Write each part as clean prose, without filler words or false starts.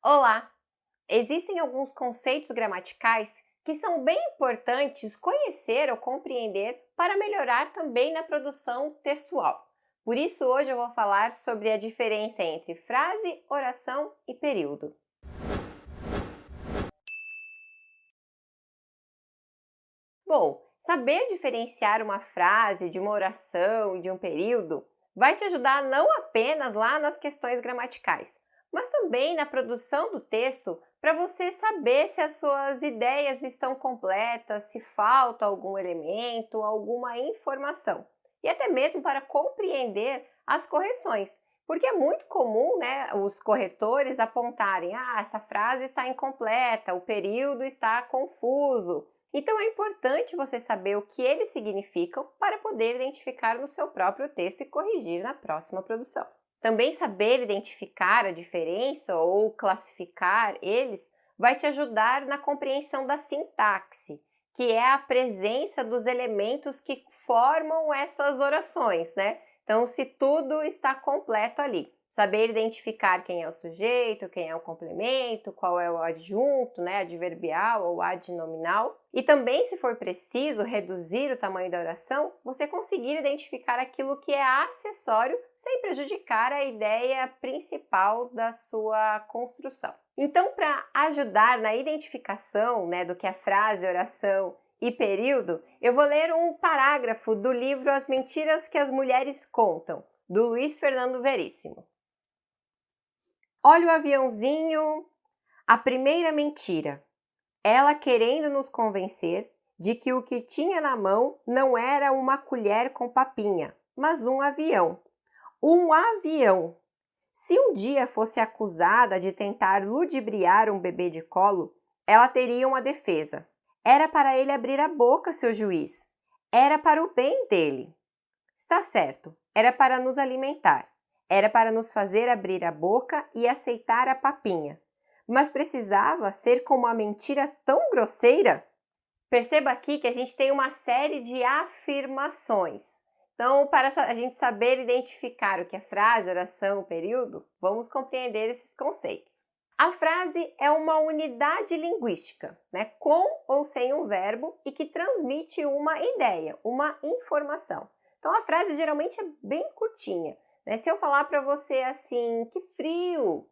Olá! Existem alguns conceitos gramaticais que são bem importantes conhecer ou compreender para melhorar também na produção textual. Por isso, hoje eu vou falar sobre a diferença entre frase, oração e período. Bom, saber diferenciar uma frase de uma oração e de um período vai te ajudar não apenas lá nas questões gramaticais, mas também na produção do texto para você saber se as suas ideias estão completas, se falta algum elemento, alguma informação. E até mesmo para compreender as correções, porque é muito comum, os corretores apontarem: essa frase está incompleta, o período está confuso. Então é importante você saber o que eles significam para poder identificar no seu próprio texto e corrigir na próxima produção. Também saber identificar a diferença ou classificar eles vai te ajudar na compreensão da sintaxe, que é a presença dos elementos que formam essas orações, né? Então, se tudo está completo ali. Saber identificar quem é o sujeito, quem é o complemento, qual é o adjunto, adverbial ou adnominal. E também, se for preciso reduzir o tamanho da oração, você conseguir identificar aquilo que é acessório sem prejudicar a ideia principal da sua construção. Então, para ajudar na identificação do que é frase, oração e período, eu vou ler um parágrafo do livro As Mentiras que as Mulheres Contam, do Luiz Fernando Veríssimo. Olha o aviãozinho, a primeira mentira. Ela querendo nos convencer de que o que tinha na mão não era uma colher com papinha, mas um avião. Um avião! Se um dia fosse acusada de tentar ludibriar um bebê de colo, ela teria uma defesa. Era para ele abrir a boca, seu juiz. Era para o bem dele. Está certo, era para nos alimentar. Era para nos fazer abrir a boca e aceitar a papinha. Mas precisava ser com uma mentira tão grosseira? Perceba aqui que a gente tem uma série de afirmações. Então, para a gente saber identificar o que é frase, oração, período, vamos compreender esses conceitos. A frase é uma unidade linguística, com ou sem um verbo e que transmite uma ideia, uma informação. Então, a frase geralmente é bem curtinha. Se eu falar para você assim, que frio,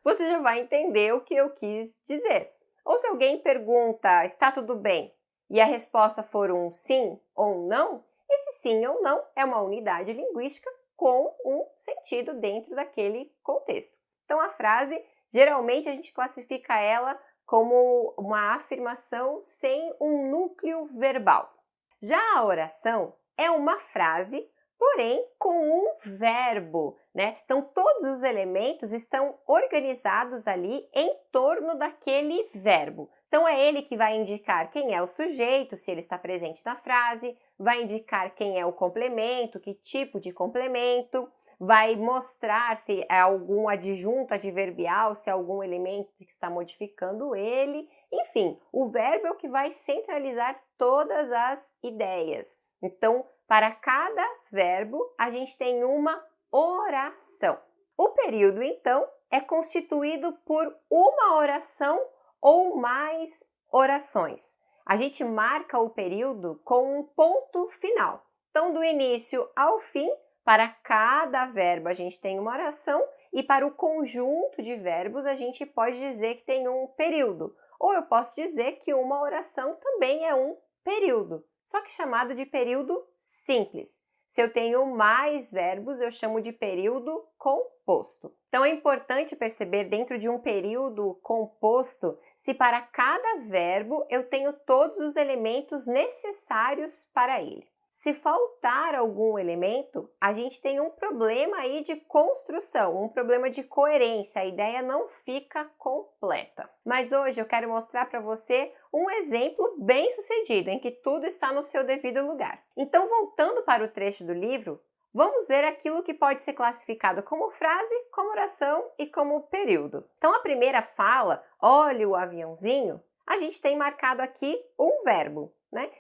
você já vai entender o que eu quis dizer. Ou se alguém pergunta, está tudo bem? E a resposta for um sim ou um não, esse sim ou não é uma unidade linguística com um sentido dentro daquele contexto. Então, a frase, geralmente a gente classifica ela como uma afirmação sem um núcleo verbal. Já a oração é uma frase, porém com um verbo, Então, todos os elementos estão organizados ali em torno daquele verbo. Então, é ele que vai indicar quem é o sujeito, se ele está presente na frase, vai indicar quem é o complemento, que tipo de complemento, vai mostrar se é algum adjunto adverbial, se é algum elemento que está modificando ele. Enfim, o verbo é o que vai centralizar todas as ideias. Então, para cada verbo, a gente tem uma oração. O período, então, é constituído por uma oração ou mais orações. A gente marca o período com um ponto final. Então, do início ao fim, para cada verbo a gente tem uma oração e para o conjunto de verbos a gente pode dizer que tem um período. Ou eu posso dizer que uma oração também é um período, só que chamado de período simples. Se eu tenho mais verbos, eu chamo de período composto. Então, é importante perceber dentro de um período composto se para cada verbo eu tenho todos os elementos necessários para ele. Se faltar algum elemento, a gente tem um problema aí de construção, um problema de coerência, a ideia não fica completa. Mas hoje eu quero mostrar para você um exemplo bem sucedido, em que tudo está no seu devido lugar. Então, voltando para o trecho do livro, vamos ver aquilo que pode ser classificado como frase, como oração e como período. Então, a primeira fala, olha o aviãozinho, a gente tem marcado aqui um verbo.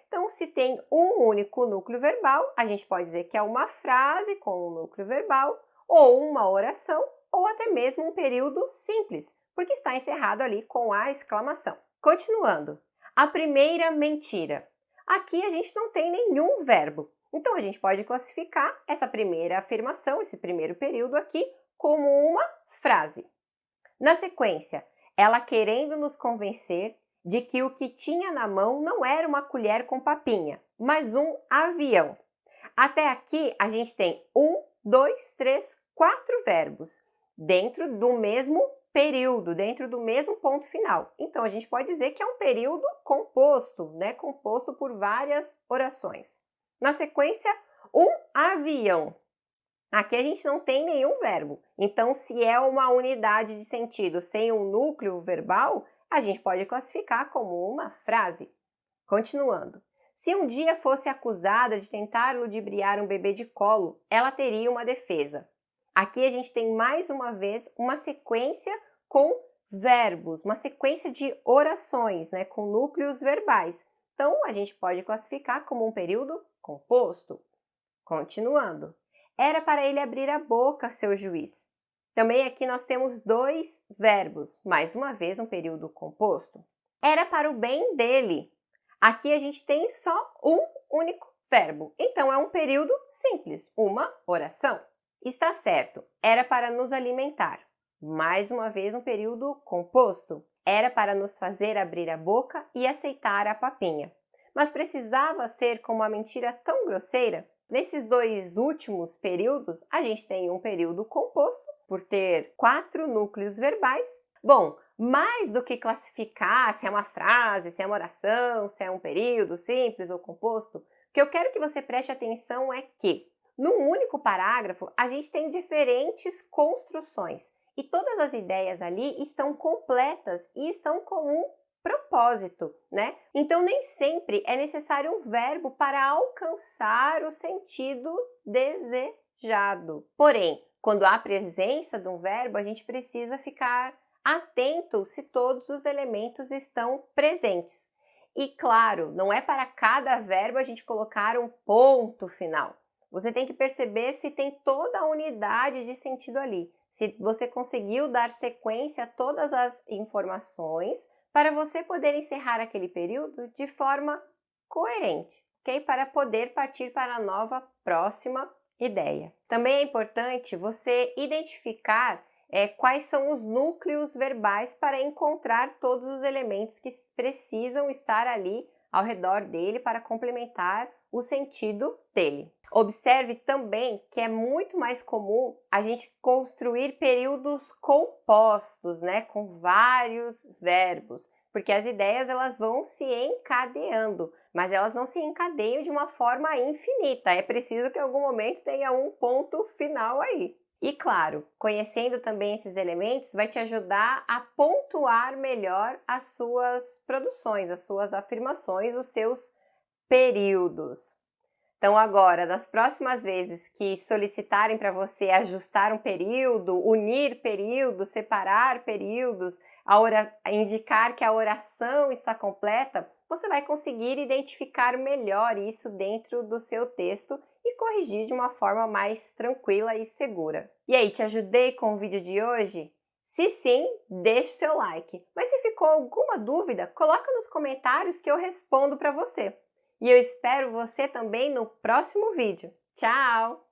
Então, se tem um único núcleo verbal, a gente pode dizer que é uma frase com um núcleo verbal, ou uma oração, ou até mesmo um período simples, porque está encerrado ali com a exclamação. Continuando, a primeira mentira. Aqui a gente não tem nenhum verbo, então a gente pode classificar essa primeira afirmação, esse primeiro período aqui, como uma frase. Na sequência, ela querendo nos convencer de que o que tinha na mão não era uma colher com papinha, mas um avião. Até aqui a gente tem 1, 2, 3, 4 verbos dentro do mesmo período, dentro do mesmo ponto final. Então a gente pode dizer que é um período composto, né? Composto por várias orações. Na sequência, um avião. Aqui a gente não tem nenhum verbo, então se é uma unidade de sentido sem um núcleo verbal, a gente pode classificar como uma frase. Continuando. Se um dia fosse acusada de tentar ludibriar um bebê de colo, ela teria uma defesa. Aqui a gente tem mais uma vez uma sequência com verbos, uma sequência de orações, né, com núcleos verbais. Então a gente pode classificar como um período composto. Continuando. Era para ele abrir a boca, seu juiz. Também aqui nós temos dois verbos, mais uma vez um período composto. Era para o bem dele. Aqui a gente tem só um único verbo, então é um período simples, uma oração. Está certo, era para nos alimentar. Mais uma vez um período composto. Era para nos fazer abrir a boca e aceitar a papinha. Mas precisava ser com uma mentira tão grosseira? Nesses dois últimos períodos, a gente tem um período composto, por ter 4 núcleos verbais. Bom, mais do que classificar se é uma frase, se é uma oração, se é um período simples ou composto, o que eu quero que você preste atenção é que, num único parágrafo, a gente tem diferentes construções e todas as ideias ali estão completas e estão com um propósito, né? Então nem sempre é necessário um verbo para alcançar o sentido desejado. Porém, quando há presença de um verbo, a gente precisa ficar atento se todos os elementos estão presentes. E claro, não é para cada verbo a gente colocar um ponto final. Você tem que perceber se tem toda a unidade de sentido ali, se você conseguiu dar sequência a todas as informações para você poder encerrar aquele período de forma coerente, ok? Para poder partir para a nova próxima ideia. Também é importante você identificar quais são os núcleos verbais para encontrar todos os elementos que precisam estar ali ao redor dele para complementar o sentido dele. Observe também que é muito mais comum a gente construir períodos compostos, né, com vários verbos, porque as ideias elas vão se encadeando, mas elas não se encadeiam de uma forma infinita, é preciso que em algum momento tenha um ponto final aí. E claro, conhecendo também esses elementos vai te ajudar a pontuar melhor as suas produções, as suas afirmações, os seus períodos. Então agora, das próximas vezes que solicitarem para você ajustar um período, unir períodos, separar períodos, indicar que a oração está completa, você vai conseguir identificar melhor isso dentro do seu texto e corrigir de uma forma mais tranquila e segura. E aí, te ajudei com o vídeo de hoje? Se sim, deixe seu like. Mas se ficou alguma dúvida, coloca nos comentários que eu respondo para você. E eu espero você também no próximo vídeo. Tchau!